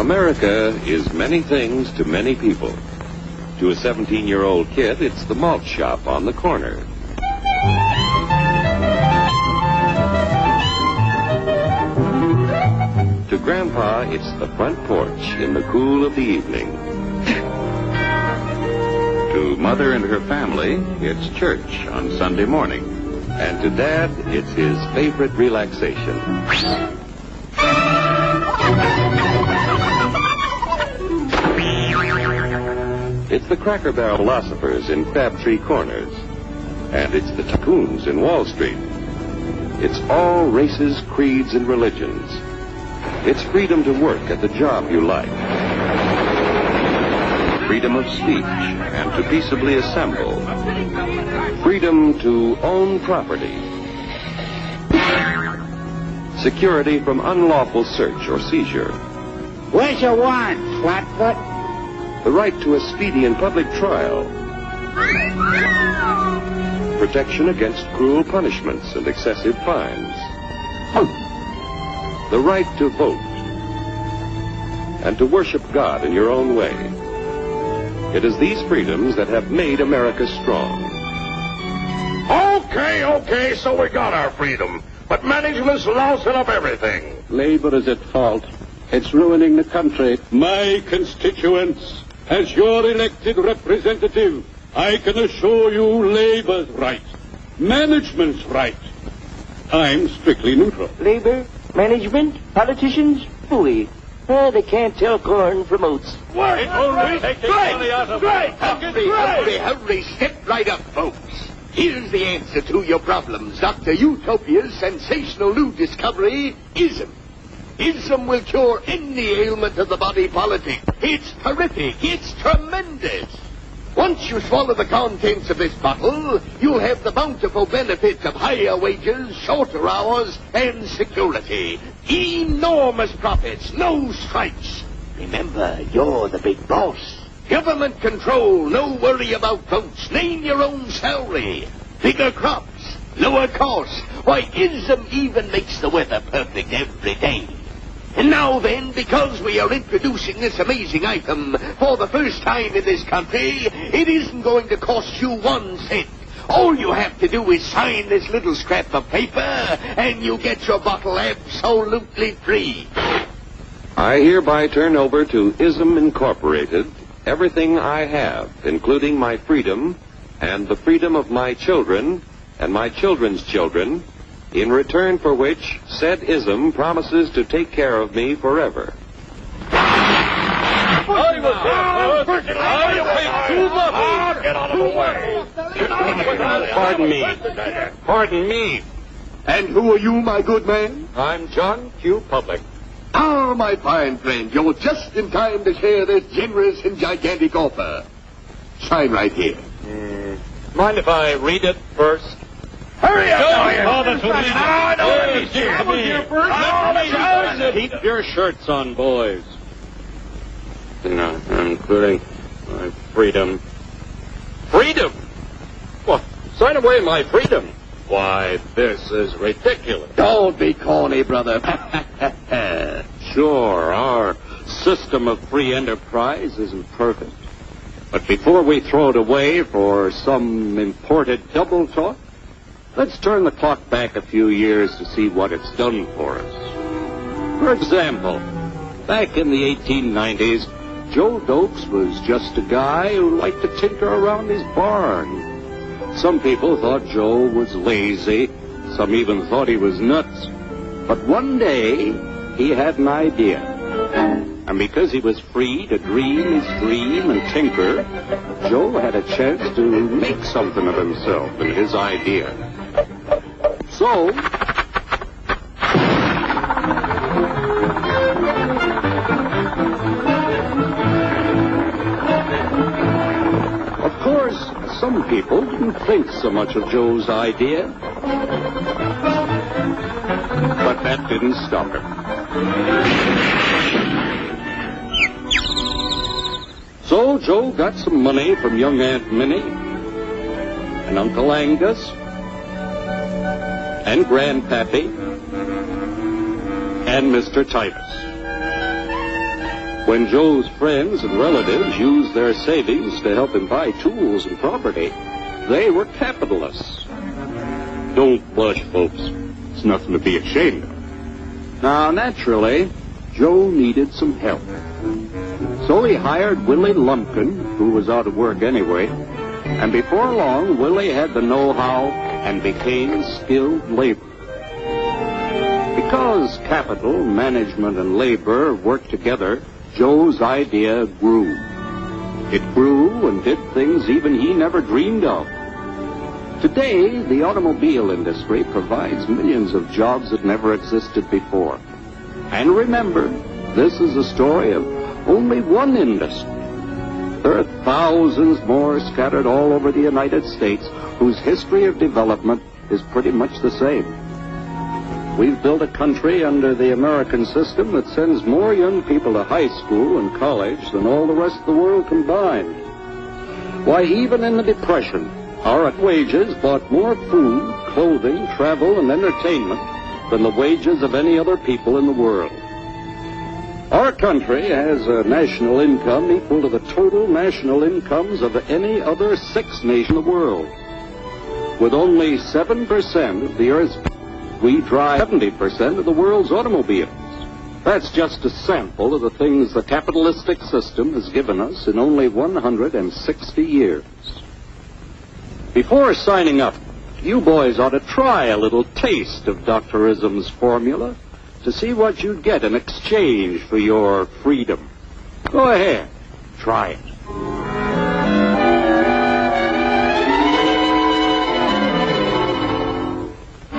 America is many things to many people. To a 17-year-old kid, it's the malt shop on the corner. To Grandpa, it's the front porch in the cool of the evening. To Mother and her family, it's church on Sunday morning. And to Dad, it's his favorite relaxation. It's the Cracker Barrel philosophers in Crabtree Corners. And it's the tycoons in Wall Street. It's all races, creeds, and religions. It's freedom to work at the job you like. Freedom of speech and to peaceably assemble. Freedom to own property. Security from unlawful search or seizure. What you want, flatfoot? The right to a speedy and public trial. Protection against cruel punishments and excessive fines. The right to vote. And to worship God in your own way. It is these freedoms that have made America strong. Okay, so we got our freedom. But management's lousing up everything. Labor is at fault. It's ruining the country. My constituents, as your elected representative, I can assure you Labor's right. Management's right. I'm strictly neutral. Labor, management, politicians, fooey. They can't tell corn from oats. Hurry, step right up, folks. Here's the answer to your problems. Dr. Utopia's sensational new discovery, ism. Ism will cure any ailment of the body politic. It's terrific. It's tremendous. Once you swallow the contents of this bottle, you'll have the bountiful benefits of higher wages, shorter hours, and security. Enormous profits, no strikes. Remember, you're the big boss. Government control, no worry about votes. Name your own salary. Bigger crops, lower costs. Why, ism even makes the weather perfect every day. And now then, because we are introducing this amazing item for the first time in this country, it isn't going to cost you 1 cent. All you have to do is sign this little scrap of paper, and you get your bottle absolutely free. I hereby turn over to Ism Incorporated everything I have, including my freedom and the freedom of my children and my children's children, in return for which said ism promises to take care of me forever. Get out of the way. Pardon me. And who are you, my good man? I'm John Q. Public. Ah, my fine friend, you're just in time to share this generous and gigantic offer. Sign right here. Mind if I read it first? Hurry up! Keep your shirts on, boys. Including my freedom. Freedom? What? Sign away my freedom? Why, this is ridiculous. Don't be corny, brother. Sure, our system of free enterprise isn't perfect. But before we throw it away for some imported double talk, let's turn the clock back a few years to see what it's done for us. For example, back in the 1890s, Joe Dokes was just a guy who liked to tinker around his barn. Some people thought Joe was lazy. Some even thought he was nuts. But one day, he had an idea. And because he was free to dream his dream and tinker, Joe had a chance to make something of himself and his idea. So, of course, some people didn't think so much of Joe's idea. But that didn't stop him. So Joe got some money from young Aunt Minnie and Uncle Angus and Grandpappy and Mr. Titus. When Joe's friends and relatives used their savings to help him buy tools and property, they were capitalists. Don't blush, folks. It's nothing to be ashamed of. Now, naturally, Joe needed some help. So he hired Willie Lumpkin, who was out of work anyway, and before long, Willie had the know-how and became skilled labor. Because capital, management, and labor worked together, Joe's idea grew. It grew and did things even he never dreamed of. Today, the automobile industry provides millions of jobs that never existed before. And remember, this is a story of only one industry. There are thousands more scattered all over the United States whose history of development is pretty much the same. We've built a country under the American system that sends more young people to high school and college than all the rest of the world combined. Why, even in the Depression, our wages bought more food, clothing, travel, and entertainment than the wages of any other people in the world. Our country has a national income equal to the total national incomes of any other 6 nation in the world. With only 7% of the Earth's we drive 70% of the world's automobiles. That's just a sample of the things the capitalistic system has given us in only 160 years. Before signing up, you boys ought to try a little taste of Dr. Ism's formula to see what you'd get in exchange for your freedom. Go ahead, try it.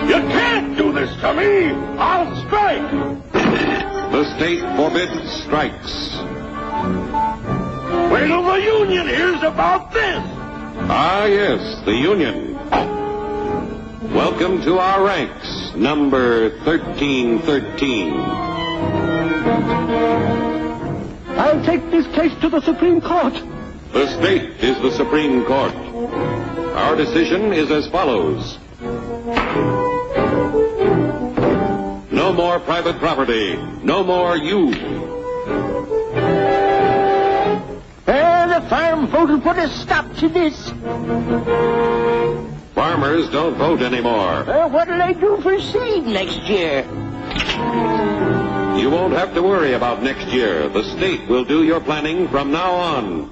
You can't do this to me! I'll strike! The state forbids strikes. Wait till the union hears about this! Ah, yes, the Union. Welcome to our ranks, number 1313. I'll take this case to the Supreme Court. The state is the Supreme Court. Our decision is as follows. No more private property. No more you. The farm vote will put a stop to this. Farmers don't vote anymore. What'll I do for seed next year? You won't have to worry about next year. The state will do your planning from now on.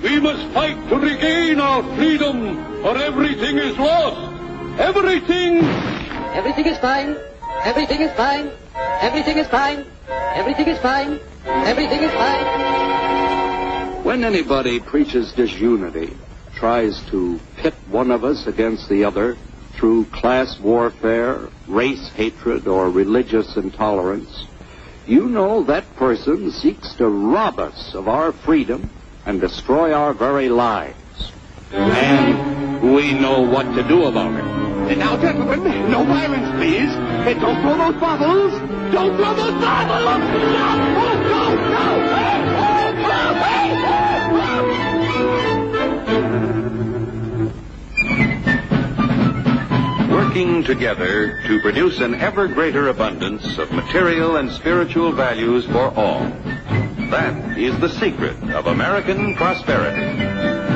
We must fight to regain our freedom, or everything is lost. Everything! Everything is fine. Everything is fine. Everything is fine. Everything is fine. Everything is fine. When anybody preaches disunity, tries to pit one of us against the other through class warfare, race hatred, or religious intolerance, you know that person seeks to rob us of our freedom and destroy our very lives. And we know what to do about it. Now, gentlemen, no violence, please. Don't throw those bottles. Don't throw those bottles. Working together to produce an ever greater abundance of material and spiritual values for all. That is the secret of American prosperity.